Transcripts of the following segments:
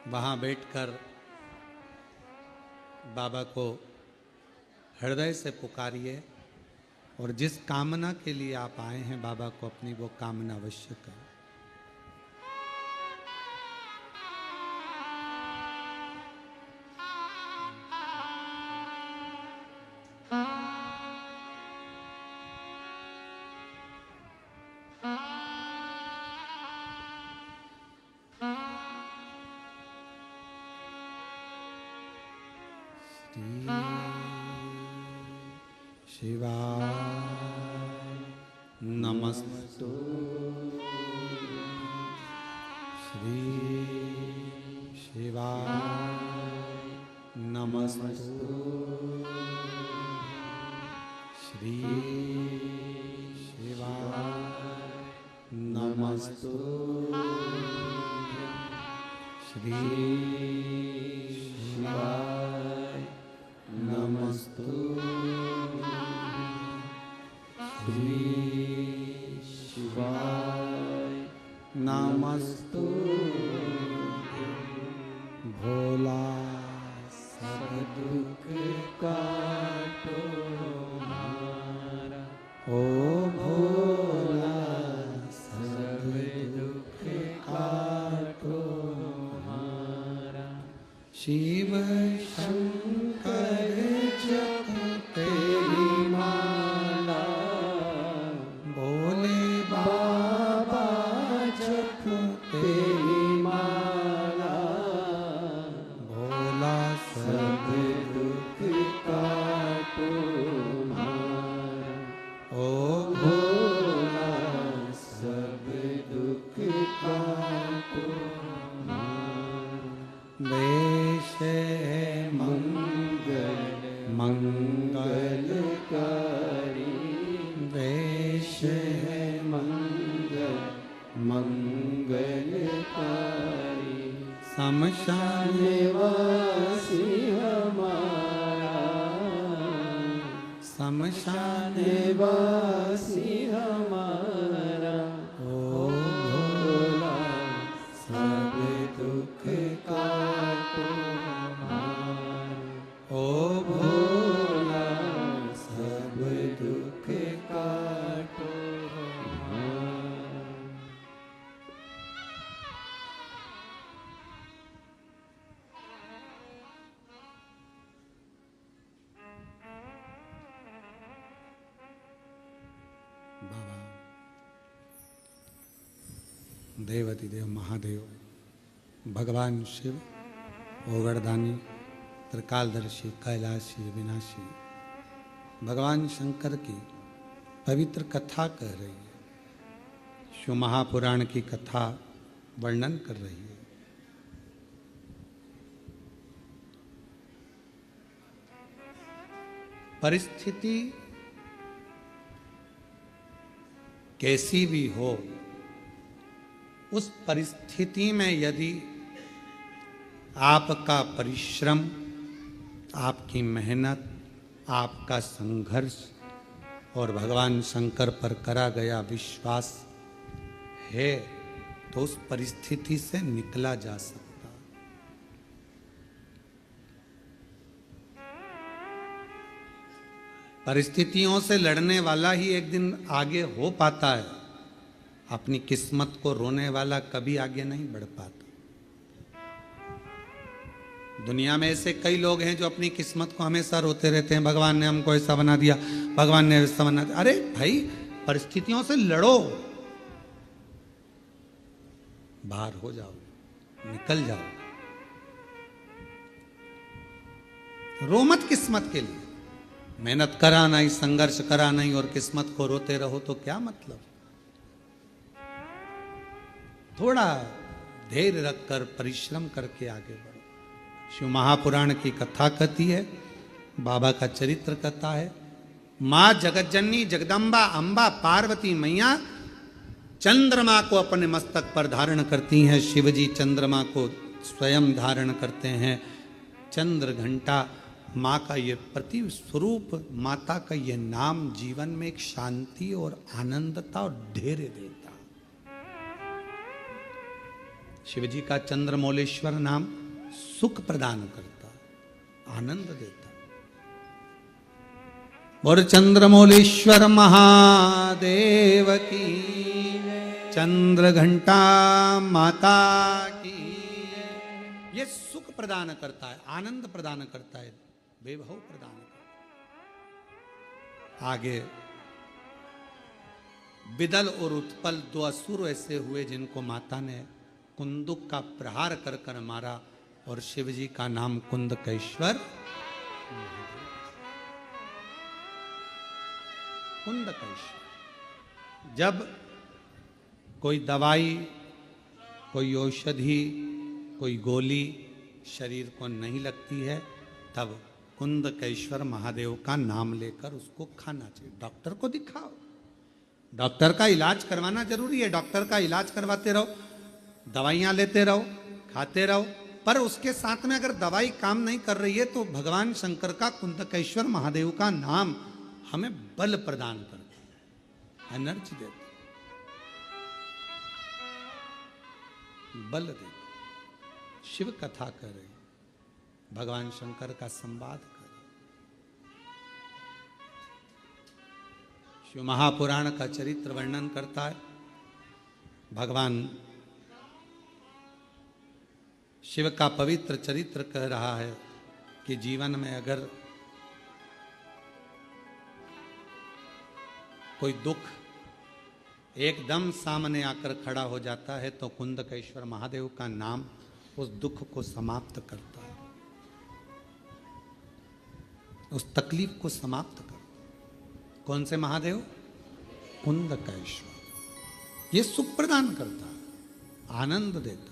वहाँ बैठकर बाबा को हृदय से पुकारिए और जिस कामना के लिए आप आए हैं बाबा को अपनी वो कामना अवश्य करें। शिवाय नमस्तु श्री शिवाय नमस्तु श्री शिवाय नमस्तु श्री शिवाय नमस्तु श्री शिवाय नमस्तु भोला सब दुख काटो हमारा, ओ भोला सब दुख काटो हमारा। शिव शंकर जपते माला, भोले बाबा जपते माला, भोला सब दुख काटो हमारा, ओ भोला सब दुख काटो हमारा। वेश मंगल मंगलकारी, वेश मंगल मंगलकारी, शमशान वासी हमारा, शमशान वासी हमारा, ओ भोला सब दुख काटो हमारा, ओ भोला सब दुख काटो हमारा। बाबा देवाधिदेव महादेव, भगवान शिव, ओगरदानी, त्रिकालदर्शी, कैलाशी, विनाशी, भगवान शंकर की पवित्र कथा कह रही है। शिव महापुराण की कथा वर्णन कर रही है। परिस्थिति कैसी भी हो, उस परिस्थिति में यदि आपका परिश्रम, आपकी मेहनत, आपका संघर्ष और भगवान शंकर पर करा गया विश्वास है तो उस परिस्थिति से निकला जा सकता। परिस्थितियों से लड़ने वाला ही एक दिन आगे हो पाता है। अपनी किस्मत को रोने वाला कभी आगे नहीं बढ़ पाता। दुनिया में ऐसे कई लोग हैं जो अपनी किस्मत को हमेशा रोते रहते हैं, भगवान ने हमको ऐसा बना दिया, भगवान ने ऐसा बना दिया। अरे भाई, परिस्थितियों से लड़ो, बाहर हो जाओ, निकल जाओ, रो मत किस्मत के लिए। मेहनत करा नहीं, संघर्ष करा नहीं और किस्मत को रोते रहो तो क्या मतलब। थोड़ा धैर्य रखकर परिश्रम करके आगे बढ़ो। शिव महापुराण की कथा कहती है, बाबा का चरित्र कथा है। माँ जगतजननी जगदम्बा अंबा पार्वती मैया चंद्रमा को अपने मस्तक पर धारण करती हैं। शिवजी चंद्रमा को स्वयं धारण करते हैं। चंद्र घंटा माँ का ये प्रति स्वरूप, माता का ये नाम जीवन में एक शांति और आनंदता और धैर्य देता। शिवजी का चंद्रमौलेश्वर नाम सुख प्रदान करता, आनंद देता। और चंद्रमौलेश्वर महादेव की, चंद्र घंटा माता की। ये सुख प्रदान करता है, आनंद प्रदान करता है, वैभव प्रदान करता है। आगे विदल और उत्पल दो असुर ऐसे हुए जिनको माता ने कुंदुक का प्रहार कर कर मारा, और शिवजी का नाम कुंदकेश्वर। कुंदकेश्वर। जब कोई दवाई, कोई औषधि, कोई गोली शरीर को नहीं लगती है, तब कुंदकेश्वर महादेव का नाम लेकर उसको खाना चाहिए। डॉक्टर को दिखाओ, डॉक्टर का इलाज करवाना जरूरी है। डॉक्टर का इलाज करवाते रहो, दवाइयां लेते रहो, खाते रहो, पर उसके साथ में अगर दवाई काम नहीं कर रही है तो भगवान शंकर का कुंदकेश्वर महादेव का नाम हमें बल प्रदान करता है, एनर्जी देता, बल देता। शिव कथा करें, भगवान शंकर का संवाद करें। शिव महापुराण का चरित्र वर्णन करता है। भगवान शिव का पवित्र चरित्र कह रहा है कि जीवन में अगर कोई दुख एकदम सामने आकर खड़ा हो जाता है तो कुंदकेश्वर महादेव का नाम उस दुख को समाप्त करता है, उस तकलीफ को समाप्त करता है। कौन से महादेव? कुंदकेश्वर। ये सुख प्रदान करता है, आनंद देता है।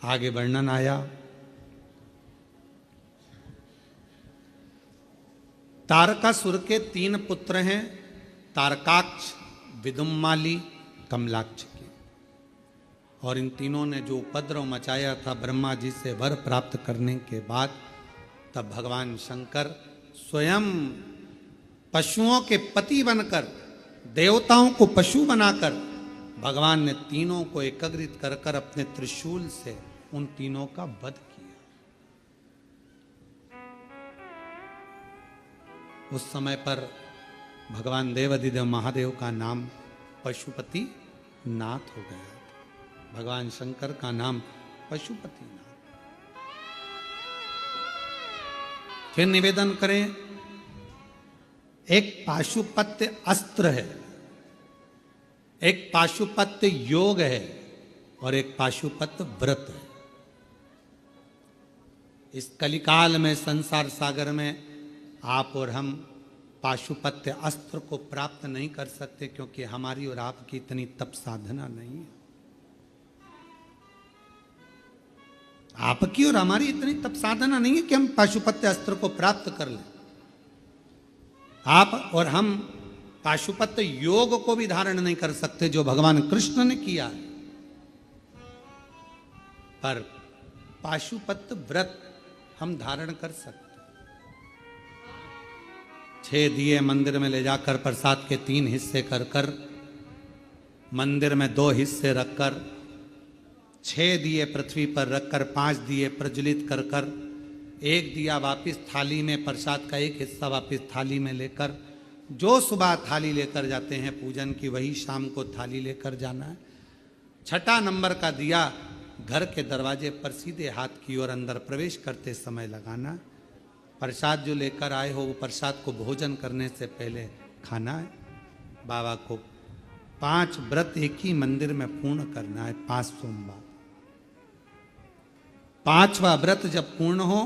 आगे वर्णन आया, तारकासुर के 3 पुत्र हैं, तारकाक्ष, विदुम्माली, कमलाक्ष के। और इन तीनों ने जो उपद्रव मचाया था ब्रह्मा जी से वर प्राप्त करने के बाद, तब भगवान शंकर स्वयं पशुओं के पति बनकर, देवताओं को पशु बनाकर, भगवान ने तीनों को एकत्रित कर कर अपने त्रिशूल से उन तीनों का वध किया। उस समय पर भगवान देवाधिदेव महादेव का नाम पशुपति नाथ हो गया। भगवान शंकर का नाम पशुपति नाथ। फिर निवेदन करें, एक पाशुपत्य अस्त्र है, एक पाशुपत्य योग है, और एक पाशुपत्य व्रत है। इस कलिकाल में, संसार सागर में आप और हम पाशुपत्य अस्त्र को प्राप्त नहीं कर सकते, क्योंकि हमारी और आपकी इतनी तप साधना नहीं है। आपकी और हमारी इतनी तप साधना नहीं है कि हम पाशुपत्य अस्त्र को प्राप्त कर लें। आप और हम पाशुपत्य योग को भी धारण नहीं कर सकते जो भगवान कृष्ण ने किया है, पर पाशुपत्य व्रत हम धारण कर सकते। 6 दिए मंदिर में ले जाकर प्रसाद के 3 हिस्से कर कर, मंदिर में 2 हिस्से रखकर, 6 दिए पृथ्वी पर रखकर 5 दिए प्रज्वलित कर कर, 1 दिया वापिस थाली में, प्रसाद का 1 हिस्सा वापिस थाली में लेकर, जो सुबह थाली लेकर जाते हैं पूजन की, वही शाम को थाली लेकर जाना है। 6ठा नंबर का दिया घर के दरवाजे पर सीधे हाथ की ओर अंदर प्रवेश करते समय लगाना। प्रसाद जो लेकर आए हो वो प्रसाद को भोजन करने से पहले खाना है। बाबा को 5 व्रत एक ही मंदिर में पूर्ण करना है, 5 सोमवार। 5वां व्रत जब पूर्ण हो,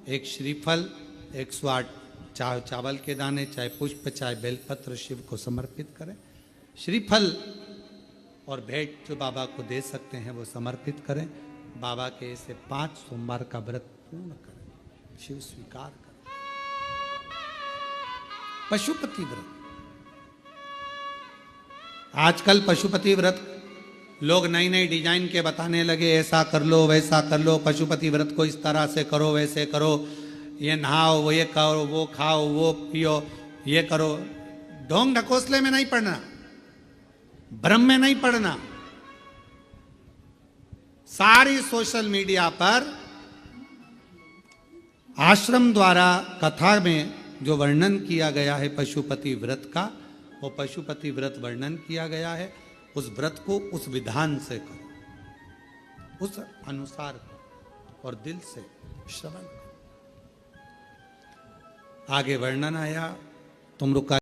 एक श्रीफल, 108 चाहे चावल के दाने, चाहे पुष्प, चाहे बेलपत्र शिव को समर्पित करें। श्रीफल और भेंट जो बाबा को दे सकते हैं वो समर्पित करें। बाबा के ऐसे 5 सोमवार का व्रत पूर्ण करें, शिव स्वीकार करें। पशुपति व्रत, आजकल पशुपति व्रत लोग नई नई डिजाइन के बताने लगे, ऐसा कर लो, वैसा कर लो, पशुपति व्रत को इस तरह से करो, वैसे करो, ये नहाओ, वो ये करो, वो खाओ, वो पियो, ये करो। ढोंग ढकोसले में नहीं पड़ना, भ्रम में नहीं पड़ना। सारी सोशल मीडिया पर आश्रम द्वारा कथा में जो वर्णन किया गया है पशुपति व्रत का, वो पशुपति व्रत वर्णन किया गया है। उस व्रत को उस विधान से करो, उस अनुसार करो और दिल से श्रवण करो। आगे वर्णन आया, तुम रुका